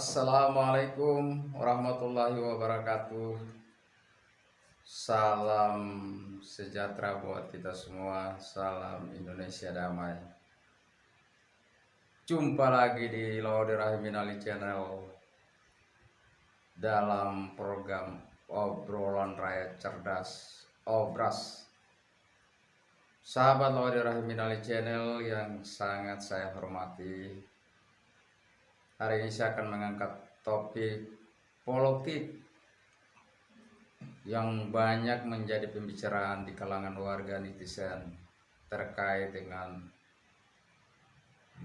Assalamualaikum warahmatullahi wabarakatuh. Salam sejahtera buat kita semua. Salam Indonesia damai. Jumpa lagi di Laude Rahimin Ali Channel dalam program obrolan rakyat cerdas Obras. Sahabat Laude Rahimin Ali Channel yang sangat saya hormati, hari ini saya akan mengangkat topik politik yang banyak menjadi pembicaraan di kalangan warga netizen terkait dengan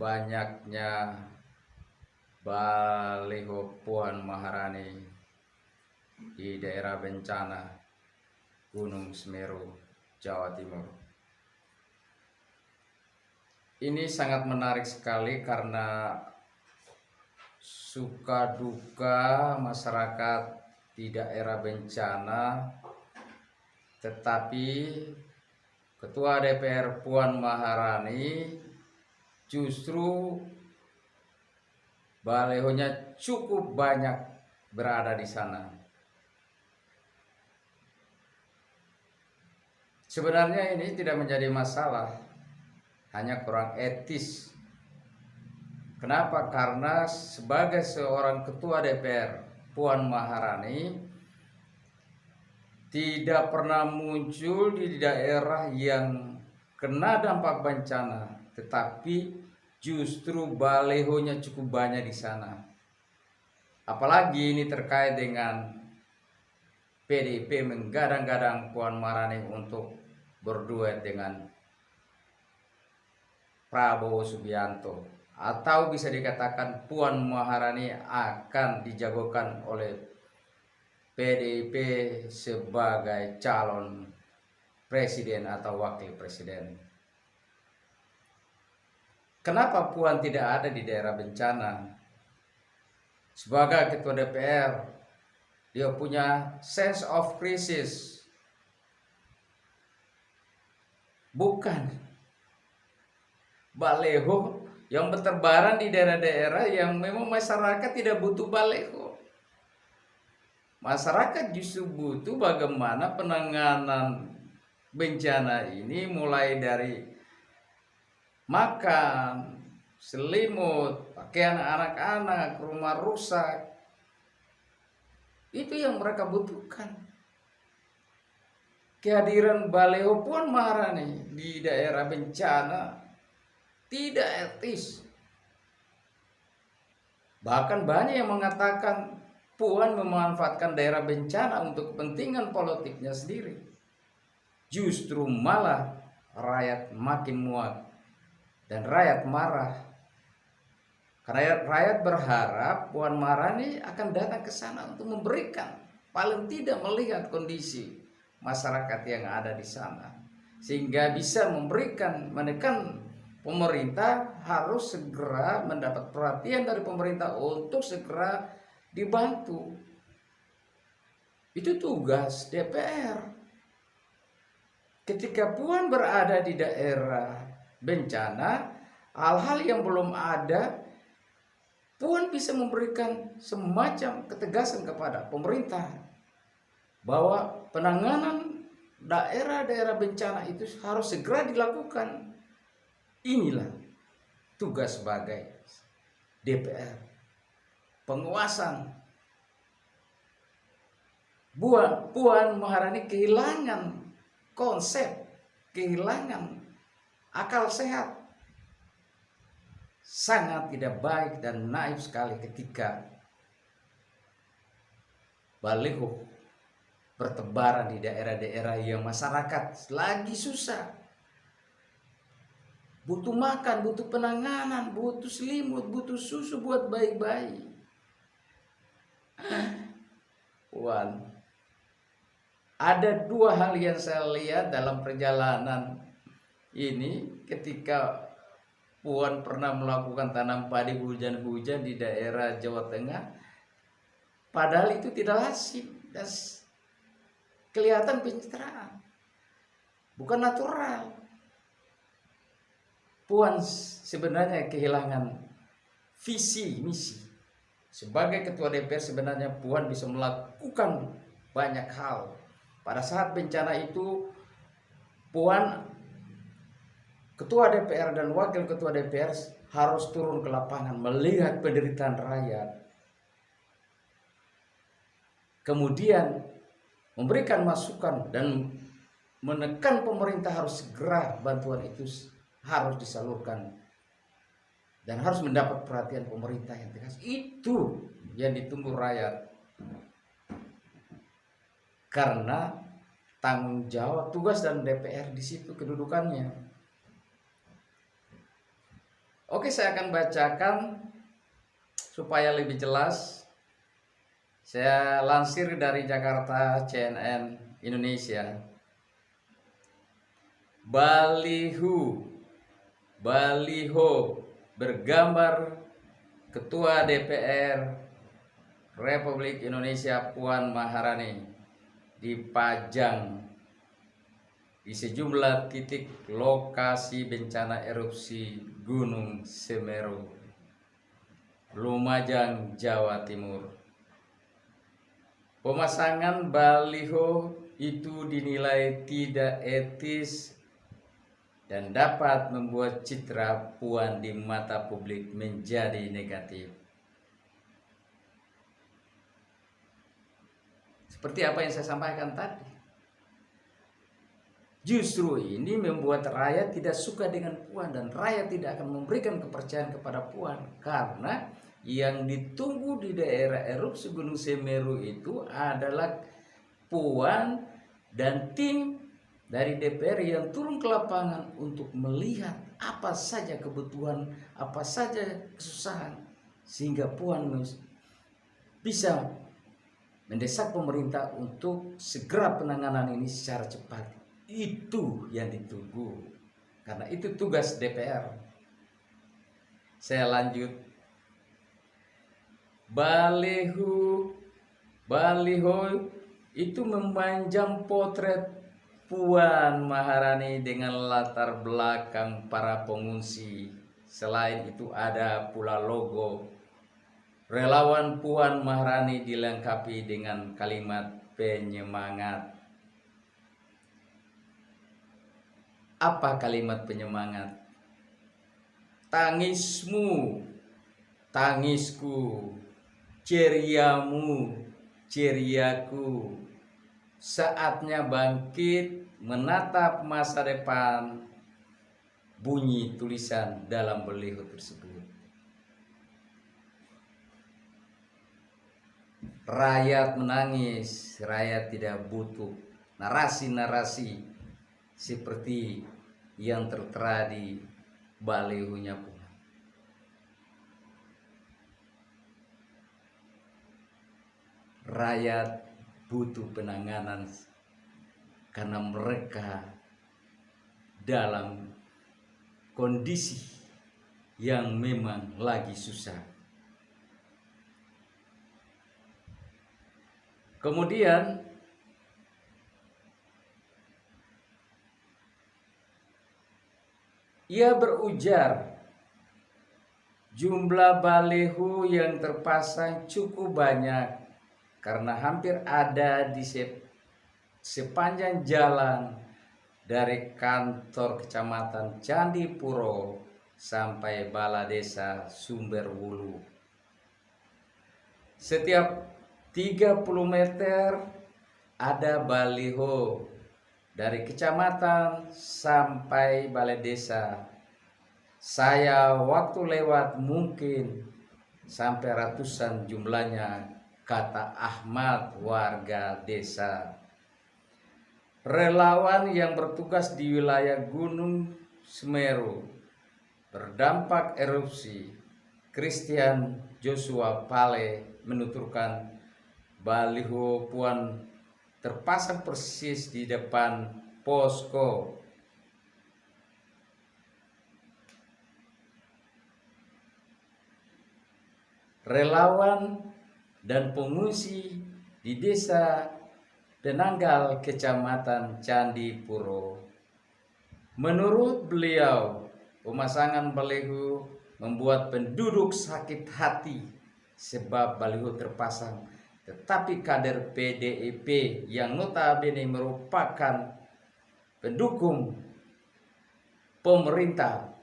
banyaknya baliho Puan Maharani di daerah bencana Gunung Semeru, Jawa Timur. Ini sangat menarik sekali karena suka duka masyarakat di daerah bencana, tetapi Ketua DPR Puan Maharani justru balihonya cukup banyak berada di sana. Sebenarnya ini tidak menjadi masalah, hanya kurang etis. Kenapa? Karena sebagai seorang Ketua DPR, Puan Maharani tidak pernah muncul di daerah yang kena dampak bencana, tetapi justru balihonya cukup banyak di sana. Apalagi ini terkait dengan PDIP menggadang-gadang Puan Maharani untuk berduet dengan Prabowo Subianto, atau bisa dikatakan Puan Maharani akan dijagokan oleh PDIP sebagai calon presiden atau wakil presiden. Kenapa Puan tidak ada di daerah bencana? Sebagai Ketua DPR, dia punya sense of crisis. Bukan baliho yang berterbaran di daerah-daerah yang memang masyarakat tidak butuh baliho. Masyarakat justru butuh bagaimana penanganan bencana ini, mulai dari makan, selimut, pakaian anak-anak, rumah rusak. Itu yang mereka butuhkan. Kehadiran baliho Puan Maharani di daerah bencana tidak etis. Bahkan banyak yang mengatakan Puan memanfaatkan daerah bencana untuk kepentingan politiknya sendiri. Justru malah rakyat makin muak dan rakyat marah. Karena rakyat berharap Puan Maharani akan datang ke sana untuk memberikan, paling tidak melihat kondisi masyarakat yang ada di sana, sehingga bisa memberikan, menekan pemerintah harus segera mendapat perhatian dari pemerintah untuk segera dibantu. Itu tugas DPR. Ketika Puan berada di daerah bencana, hal-hal yang belum ada, Puan bisa memberikan semacam ketegasan kepada pemerintah bahwa penanganan daerah-daerah bencana itu harus segera dilakukan. Inilah tugas sebagai DPR, penguasaan. Puan Maharani kehilangan konsep, kehilangan akal sehat. Sangat tidak baik dan naif sekali ketika baliho bertebaran di daerah-daerah yang masyarakat lagi susah, butuh makan, butuh penanganan, butuh selimut, butuh susu buat bayi-bayi. Puan, ada dua hal yang saya lihat dalam perjalanan ini ketika Puan pernah melakukan tanam padi hujan-hujan di daerah Jawa Tengah. Padahal itu tidak lazim dan kelihatan pencitraan, bukan natural. Puan sebenarnya kehilangan visi misi sebagai ketua DPR sebenarnya Puan bisa melakukan banyak hal. Pada saat bencana itu Puan, ketua DPR dan wakil ketua DPR harus turun ke lapangan melihat penderitaan rakyat. Kemudian memberikan masukan dan menekan pemerintah harus segera bantuan itu harus disalurkan dan harus mendapat perhatian pemerintah yang tegas. Itu yang ditunggu rakyat. Karena tanggung jawab tugas dan DPR di situ kedudukannya. Oke, saya akan bacakan supaya lebih jelas. Saya lansir dari Jakarta CNN Indonesia. Baliho bergambar Ketua DPR Republik Indonesia Puan Maharani dipajang di sejumlah titik lokasi bencana erupsi Gunung Semeru, Lumajang, Jawa Timur. Pemasangan baliho itu dinilai tidak etis dan dapat membuat citra Puan di mata publik menjadi negatif. Seperti apa yang saya sampaikan tadi. Justru ini membuat rakyat tidak suka dengan Puan dan rakyat tidak akan memberikan kepercayaan kepada Puan karena yang ditunggu di daerah erupsi Gunung Semeru itu adalah Puan dan tim dari DPR yang turun ke lapangan untuk melihat apa saja kebutuhan, apa saja kesusahan, sehingga Puan bisa mendesak pemerintah untuk segera penanganan ini secara cepat. Itu yang ditunggu, karena itu tugas DPR. Saya lanjut. Baliho itu memanjang potret Puan Maharani dengan latar belakang para pengungsi. Selain itu ada pula logo relawan Puan Maharani dilengkapi dengan kalimat penyemangat. Apa kalimat penyemangat? Tangismu, tangisku, ceriamu, ceriaku. Saatnya bangkit menatap masa depan, bunyi tulisan dalam baliho tersebut. Rakyat menangis, rakyat tidak butuh narasi-narasi seperti yang tertera di balihonya pun. Rakyat butuh penanganan karena mereka dalam kondisi yang memang lagi susah. Kemudian ia berujar jumlah baliho yang terpasang cukup banyak karena hampir ada di sepanjang jalan dari kantor kecamatan Candipuro sampai Balai Desa Sumberwulu. Setiap 30 meter ada baliho dari kecamatan sampai balai desa. Saya waktu lewat mungkin sampai ratusan jumlahnya, kata Ahmad, warga desa. Relawan yang bertugas di wilayah Gunung Semeru terdampak erupsi, Christian Joshua Pale menuturkan baliho Puan terpasang persis di depan posko. Relawan dan pengungsi di desa Penanggal, Kecamatan Candipuro. Menurut beliau, pemasangan baliho membuat penduduk sakit hati sebab baliho terpasang, tetapi kader PDIP yang notabene merupakan pendukung pemerintah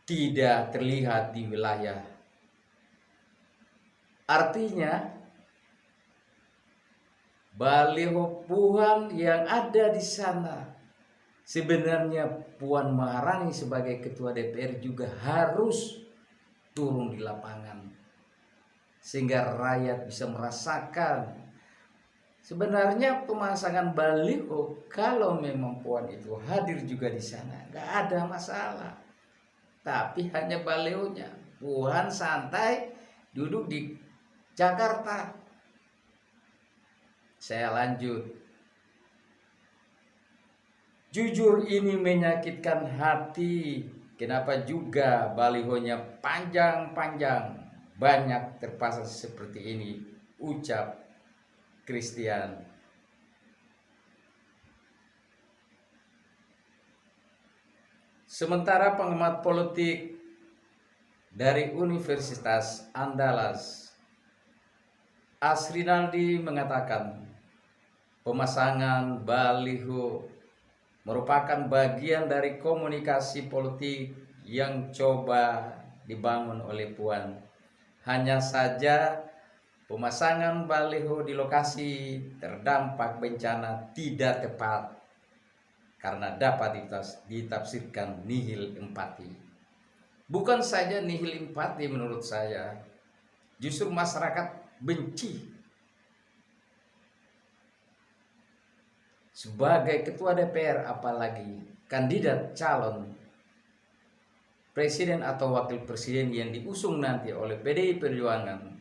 tidak terlihat di wilayah. Artinya baliho Puan yang ada di sana, sebenarnya Puan Maharani sebagai ketua DPR juga harus turun di lapangan sehingga rakyat bisa merasakan sebenarnya pemasangan baliho. Kalau memang Puan itu hadir juga di sana, nggak ada masalah. Tapi hanya balihonya, Puan santai duduk di Jakarta. Saya lanjut. Jujur ini menyakitkan hati. Kenapa juga balihonya panjang-panjang, banyak terpasang seperti ini, ucap Christian. Sementara pengamat politik dari Universitas Andalas, Asrinaldi, mengatakan pemasangan baliho merupakan bagian dari komunikasi politik yang coba dibangun oleh Puan. Hanya saja pemasangan baliho di lokasi terdampak bencana tidak tepat karena dapat ditafsirkan nihil empati. Bukan saja nihil empati menurut saya, justru masyarakat benci. Sebagai ketua DPR, apalagi kandidat calon presiden atau wakil presiden yang diusung nanti oleh PDI Perjuangan,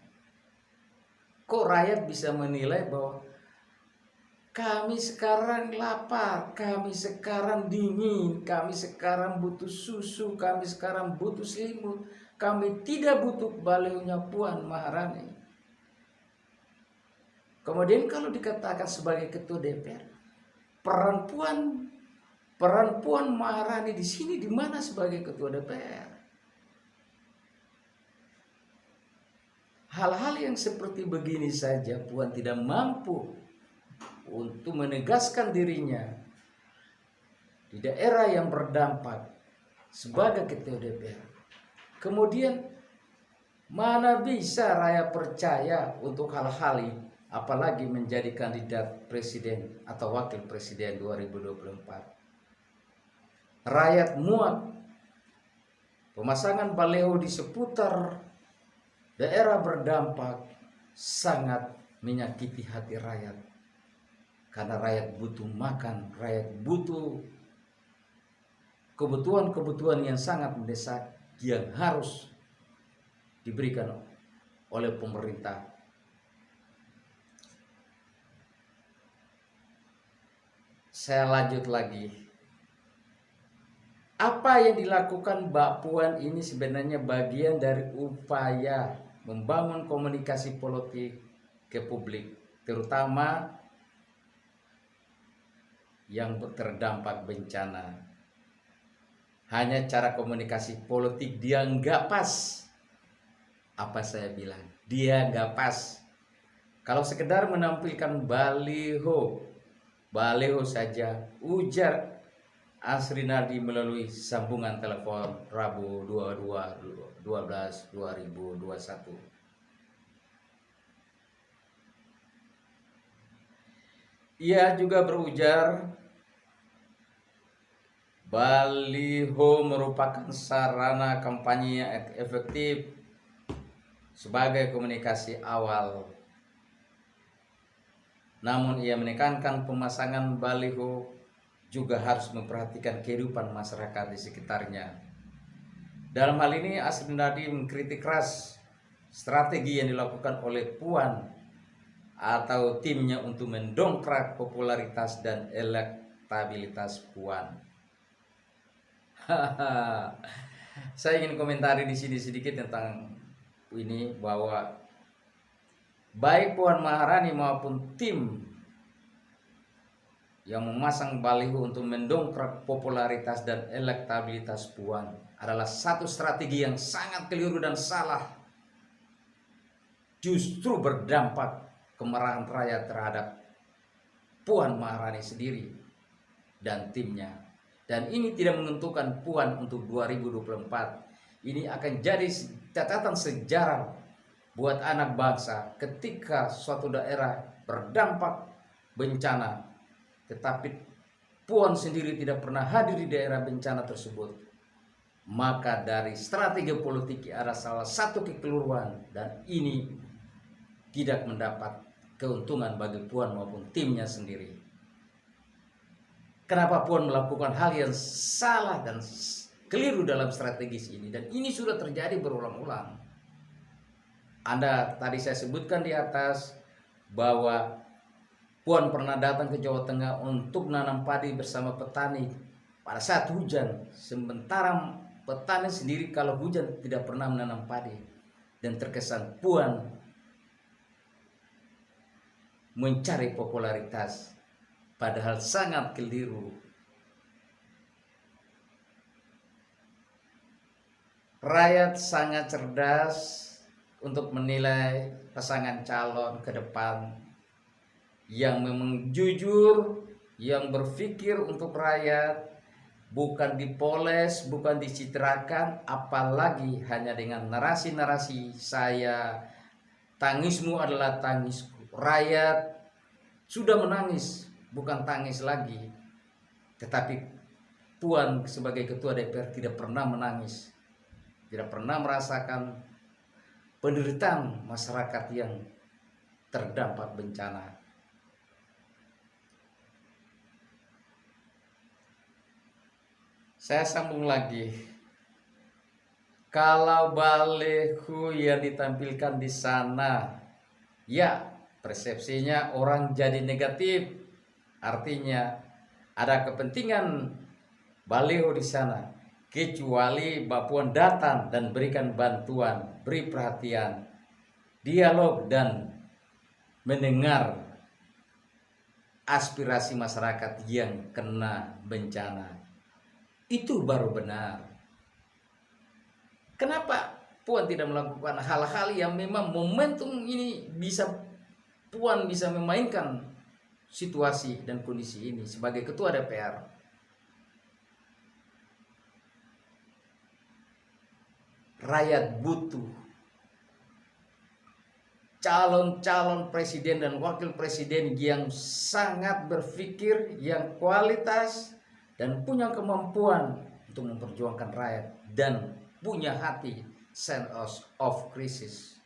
kok rakyat bisa menilai bahwa kami sekarang lapar, kami sekarang dingin, kami sekarang butuh susu, kami sekarang butuh selimut, kami tidak butuh balihonya Puan Maharani. Kemudian kalau dikatakan sebagai ketua DPR, peran Puan Maharani di sini di mana sebagai ketua DPR? Hal-hal yang seperti begini saja Puan tidak mampu untuk menegaskan dirinya di daerah yang berdampak sebagai ketua DPR. Kemudian mana bisa rakyat percaya untuk hal-hal ini, apalagi menjadi kandidat presiden atau wakil presiden 2024. Rakyat muak pemasangan baliho di seputar daerah berdampak sangat menyakiti hati rakyat. Karena rakyat butuh makan, rakyat butuh kebutuhan-kebutuhan yang sangat mendesak yang harus diberikan oleh pemerintah. Saya lanjut lagi. Apa yang dilakukan Mbak Puan ini sebenarnya bagian dari upaya membangun komunikasi politik ke publik, terutama yang terdampak bencana. Hanya cara komunikasi politik dia nggak pas. Apa saya bilang? Dia nggak pas. Kalau sekedar menampilkan baliho saja, ujar Asrinaldi melalui sambungan telepon Rabu 22/12/2021. Ia juga berujar baliho merupakan sarana kampanye yang efektif sebagai komunikasi awal. Namun ia menekankan pemasangan baliho juga harus memperhatikan kehidupan masyarakat di sekitarnya. Dalam hal ini Asrinaldi mengkritik keras strategi yang dilakukan oleh Puan atau timnya untuk mendongkrak popularitas dan elektabilitas Puan. Saya ingin komentari di sini sedikit tentang ini, bahwa baik Puan Maharani maupun tim yang memasang baliho untuk mendongkrak popularitas dan elektabilitas Puan adalah satu strategi yang sangat keliru dan salah. justru berdampak kemarahan rakyat terhadap Puan Maharani sendiri dan timnya. Dan ini tidak menentukan Puan untuk 2024. Ini akan jadi catatan sejarah buat anak bangsa ketika suatu daerah berdampak bencana, tetapi Puan sendiri tidak pernah hadir di daerah bencana tersebut. Maka dari strategi politik ada salah satu kekeliruan, dan ini tidak mendapat keuntungan bagi Puan maupun timnya sendiri. Kenapa Puan melakukan hal yang salah dan keliru dalam strategis ini, dan ini sudah terjadi berulang-ulang. Tadi saya sebutkan di atas bahwa Puan pernah datang ke Jawa Tengah untuk menanam padi bersama petani pada saat hujan, sementara petani sendiri kalau hujan tidak pernah menanam padi, dan terkesan Puan mencari popularitas, padahal sangat keliru. Rakyat sangat cerdas untuk menilai pasangan calon ke depan yang memang jujur, yang berpikir untuk rakyat, bukan dipoles, bukan dicitrakan, apalagi hanya dengan narasi-narasi saya, tangismu adalah tangisku. Rakyat sudah menangis, bukan tangis lagi. Tetapi Puan sebagai ketua DPR tidak pernah menangis, tidak pernah merasakan penderitaan masyarakat yang terdampak bencana. Saya sambung lagi. Kalau baliho yang ditampilkan di sana, ya persepsinya orang jadi negatif. Artinya ada kepentingan baliho di sana. Kecuali Mbak Puan datang dan berikan bantuan, beri perhatian, dialog dan mendengar aspirasi masyarakat yang kena bencana. Itu baru benar. Kenapa Puan tidak melakukan hal-hal yang memang momentum ini Puan bisa memainkan situasi dan kondisi ini sebagai ketua DPR? Rakyat butuh calon-calon presiden dan wakil presiden yang sangat berpikir, yang kualitas, dan punya kemampuan untuk memperjuangkan rakyat, dan punya hati sense of crisis.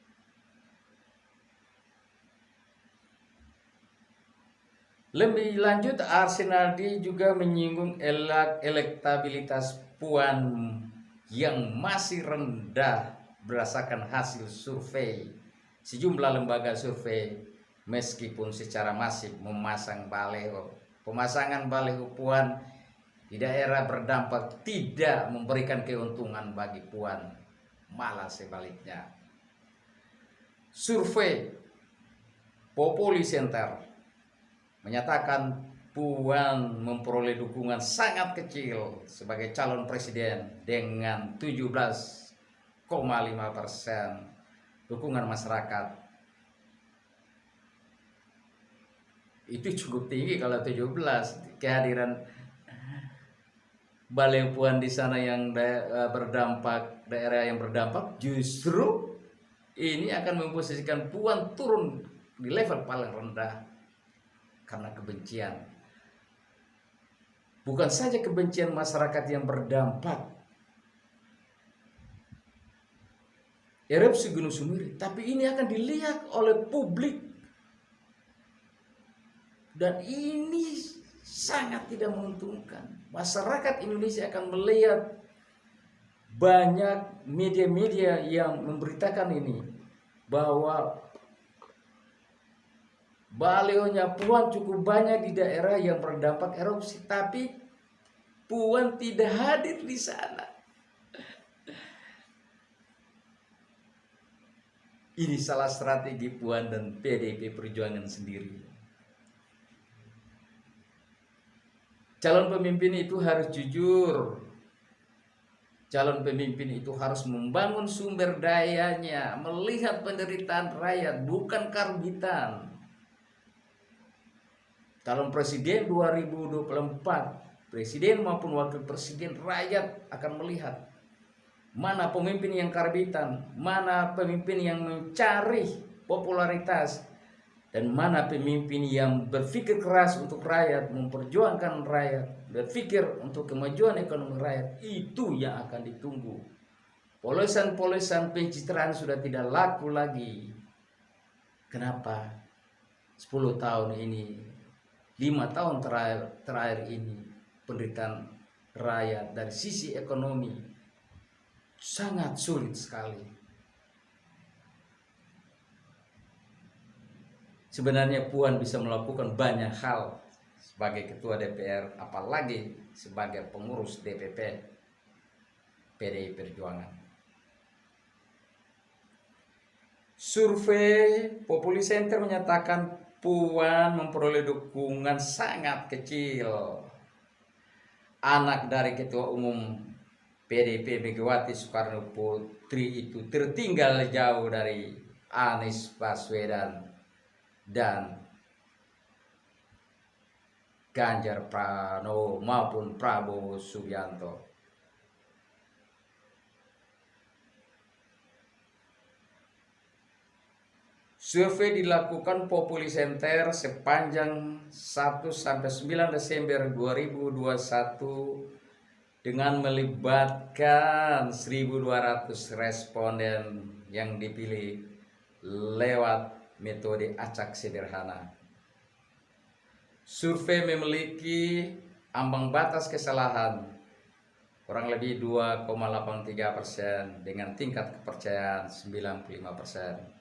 Lebih lanjut, Arsenaldi juga menyinggung elektabilitas Puan yang masih rendah berdasarkan hasil survei sejumlah lembaga survei, meskipun secara masif memasang baliho. Pemasangan baliho Puan di daerah berdampak tidak memberikan keuntungan bagi Puan, malah sebaliknya. Survei Populi Center menyatakan Puan memperoleh dukungan sangat kecil sebagai calon presiden dengan 17,5% dukungan masyarakat. Itu cukup tinggi kalau 17. Kehadiran baliho Puan di sana yang daerah yang berdampak, justru ini akan memposisikan Puan turun di level paling rendah karena kebencian. Bukan saja kebencian masyarakat yang berdampak erupsi Gunung Sumiri, tapi ini akan dilihat oleh publik, dan ini sangat tidak menguntungkan. Masyarakat Indonesia akan melihat banyak media-media yang memberitakan ini, bahwa balihonya Puan cukup banyak di daerah yang berdampak erupsi, tapi Puan tidak hadir di sana. Ini salah strategi Puan dan PDIP Perjuangan sendiri. Calon pemimpin itu harus jujur, calon pemimpin itu harus membangun sumber dayanya, melihat penderitaan rakyat, bukan karbitan. Calon presiden 2024, presiden maupun wakil presiden, rakyat akan melihat mana pemimpin yang karbitan, mana pemimpin yang mencari popularitas, dan mana pemimpin yang berpikir keras untuk rakyat, memperjuangkan rakyat, berpikir untuk kemajuan ekonomi rakyat. Itu yang akan ditunggu. Polesan-polesan pencitraan sudah tidak laku lagi. Kenapa? 10 tahun ini, 5 tahun terakhir ini, penderitaan rakyat dari sisi ekonomi sangat sulit sekali. Sebenarnya Puan bisa melakukan banyak hal sebagai ketua DPR, apalagi sebagai pengurus DPP PDI Perjuangan. Survei Populi Center menyatakan Puan memperoleh dukungan sangat kecil. Anak dari Ketua Umum PDIP Megawati Soekarno Putri itu tertinggal jauh dari Anies Baswedan dan Ganjar Pranowo maupun Prabowo Subianto. Survei dilakukan Populi Center sepanjang 1-9 Desember 2021 dengan melibatkan 1.200 responden yang dipilih lewat metode acak sederhana. Survei memiliki ambang batas kesalahan kurang lebih 2,83% dengan tingkat kepercayaan 95%.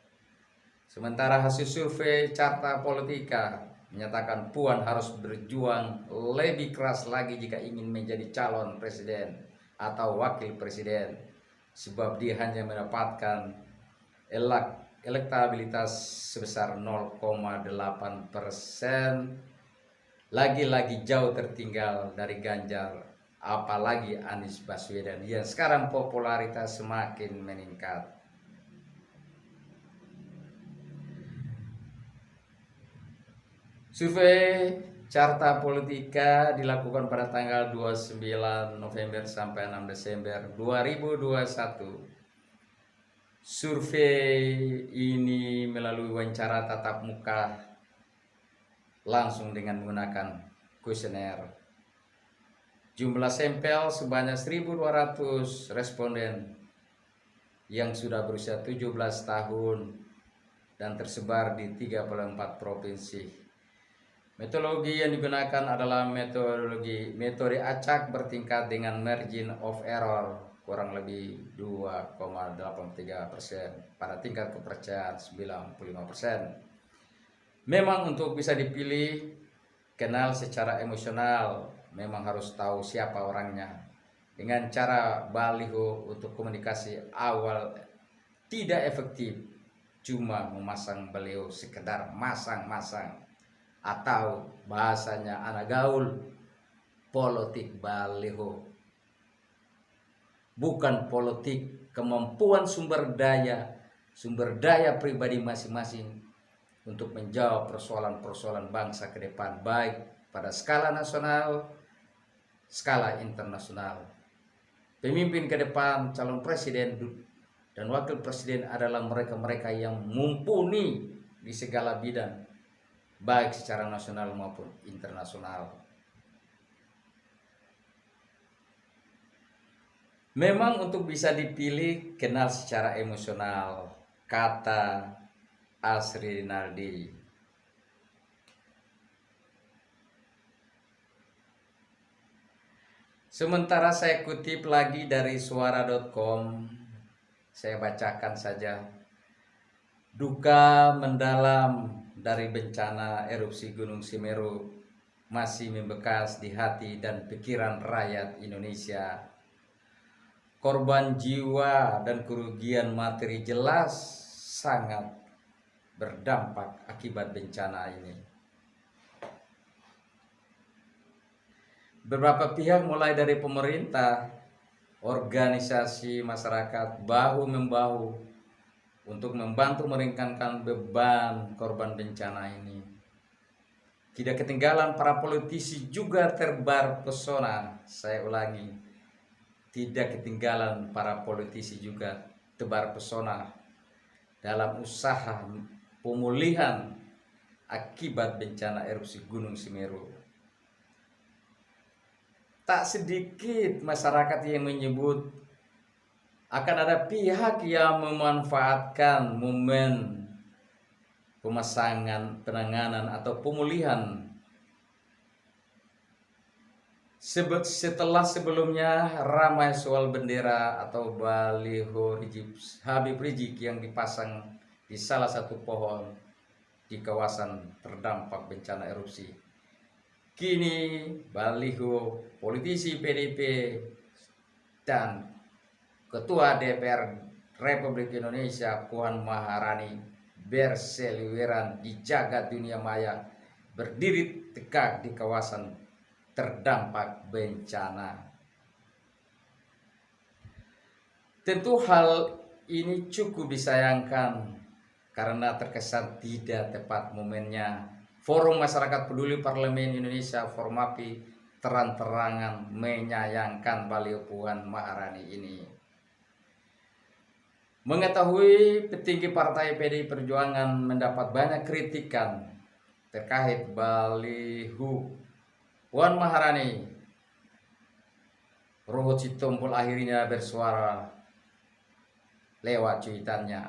Sementara hasil survei Carta Politika menyatakan Puan harus berjuang lebih keras lagi jika ingin menjadi calon presiden atau wakil presiden, sebab dia hanya mendapatkan elektabilitas sebesar 0,8%, lagi-lagi jauh tertinggal dari Ganjar, apalagi Anies Baswedan yang sekarang popularitas semakin meningkat. Survei Carta Politika dilakukan pada tanggal 29 November sampai 6 Desember 2021. Survei ini melalui wawancara tatap muka langsung dengan menggunakan kuesioner. Jumlah sampel sebanyak 1.200 responden yang sudah berusia 17 tahun dan tersebar di 34 provinsi. Metodologi yang digunakan adalah metode acak bertingkat dengan margin of error kurang lebih 2,83% pada tingkat kepercayaan 95%. Memang untuk bisa dipilih, kenal secara emosional, memang harus tahu siapa orangnya. Dengan cara baliho untuk komunikasi awal tidak efektif, cuma memasang baliho sekedar masang-masang, atau bahasanya anak gaul, politik baliho. Bukan politik kemampuan sumber daya pribadi masing-masing untuk menjawab persoalan-persoalan bangsa ke depan, baik pada skala nasional, skala internasional. Pemimpin ke depan, calon presiden dan wakil presiden adalah mereka-mereka yang mumpuni di segala bidang, baik secara nasional maupun internasional. Memang untuk bisa dipilih, kenal secara emosional, kata Asri Naldi. Sementara saya kutip lagi dari suara.com, saya bacakan saja. Duka mendalam dari bencana erupsi Gunung Semeru masih membekas di hati dan pikiran rakyat Indonesia. Korban jiwa dan kerugian materi jelas sangat berdampak akibat bencana ini. Beberapa pihak mulai dari pemerintah, organisasi masyarakat bahu-membahu untuk membantu meringankan beban korban bencana ini. Tidak ketinggalan para politisi juga terbar pesona. Saya ulangi, tidak ketinggalan para politisi juga tebar pesona dalam usaha pemulihan akibat bencana erupsi Gunung Semeru. Tak sedikit masyarakat yang menyebut akan ada pihak yang memanfaatkan momen pemasangan, penanganan atau pemulihan setelah sebelumnya ramai soal bendera atau baliho Habib Rizik yang dipasang di salah satu pohon di kawasan terdampak bencana erupsi. Kini baliho politisi PDIP dan Ketua DPR Republik Indonesia Puan Maharani berseliweran di jagat dunia maya, berdiri tegak di kawasan terdampak bencana. Tentu hal ini cukup disayangkan karena terkesan tidak tepat momennya. Forum Masyarakat Peduli Parlemen Indonesia Formapi terang-terangan menyayangkan baliho Puan Maharani ini. Mengetahui petinggi partai PDI Perjuangan mendapat banyak kritikan terkait baliho Puan Maharani, Ruhut Sitompul akhirnya bersuara lewat cuitannya.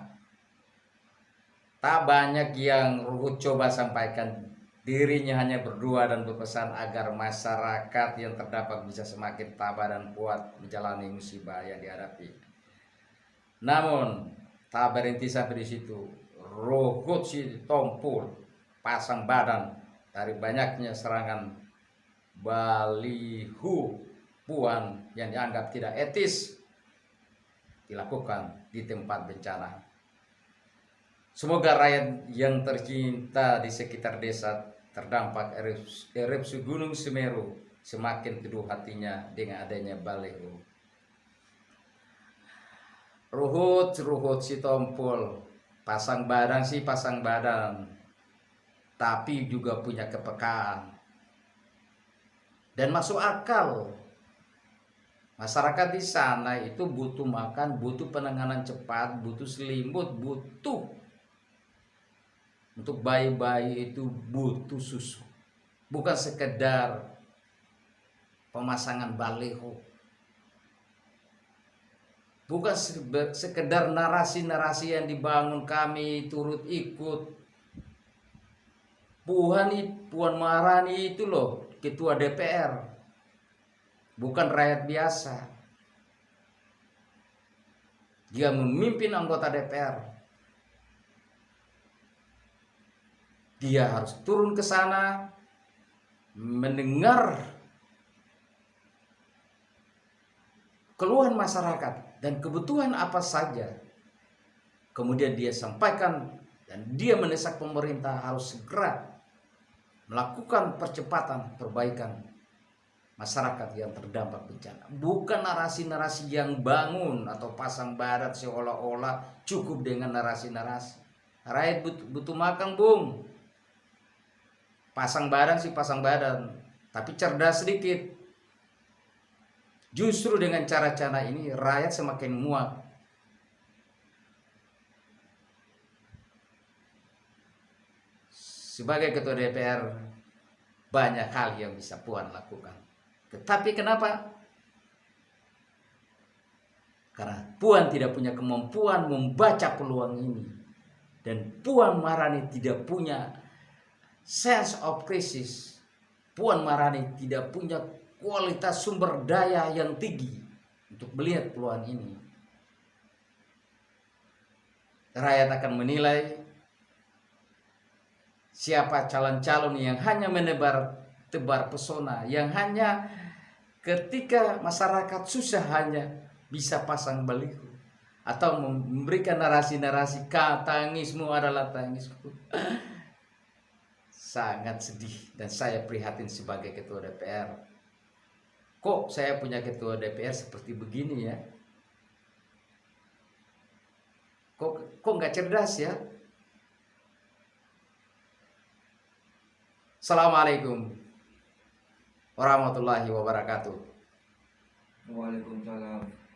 Tak banyak yang Ruhut coba sampaikan, dirinya hanya berdua dan berpesan agar masyarakat yang terdampak bisa semakin tabah dan kuat menjalani musibah yang dihadapi. Namun tak berhenti sampai di situ. Ruhut Sitompul pasang badan dari banyaknya serangan baliho Puan yang dianggap tidak etis dilakukan di tempat bencana. Semoga rakyat yang tercinta di sekitar desa terdampak erupsi Gunung Semeru semakin teduh hatinya dengan adanya baliho. Ruhut Sitompul pasang badan sih pasang badan, tapi juga punya kepekaan dan masuk akal. Masyarakat di sana itu butuh makan, butuh penanganan cepat, butuh selimut, butuh untuk bayi-bayi itu butuh susu, bukan sekedar pemasangan baliho. Bukan sekedar narasi-narasi yang dibangun kami turut ikut. Puan Maharani itu loh ketua DPR, bukan rakyat biasa. Dia memimpin anggota DPR. Dia harus turun ke sana mendengar keluhan masyarakat dan kebutuhan apa saja, kemudian dia sampaikan dan dia mendesak pemerintah harus segera melakukan percepatan perbaikan masyarakat yang terdampak bencana. Bukan narasi-narasi yang bangun atau pasang badan seolah-olah cukup dengan narasi-narasi. Rakyat butuh makan, Bung. Pasang badan sih pasang badan, tapi cerdas sedikit. Justru dengan cara-cara ini rakyat semakin muak. Sebagai ketua DPR banyak hal yang bisa Puan lakukan. Tetapi kenapa? Karena Puan tidak punya kemampuan membaca peluang ini. Dan Puan Maharani tidak punya sense of crisis. Puan Maharani tidak punya kualitas sumber daya yang tinggi untuk melihat peluang ini. Rakyat akan menilai siapa calon-calon yang hanya tebar pesona, yang hanya ketika masyarakat susah hanya bisa pasang baliho atau memberikan narasi-narasi tangismu adalah tangisku. Sangat sedih dan saya prihatin sebagai ketua DPR. Kok saya punya ketua DPR seperti begini ya? Kok nggak cerdas ya? Assalamualaikum warahmatullahi wabarakatuh. Waalaikumsalam.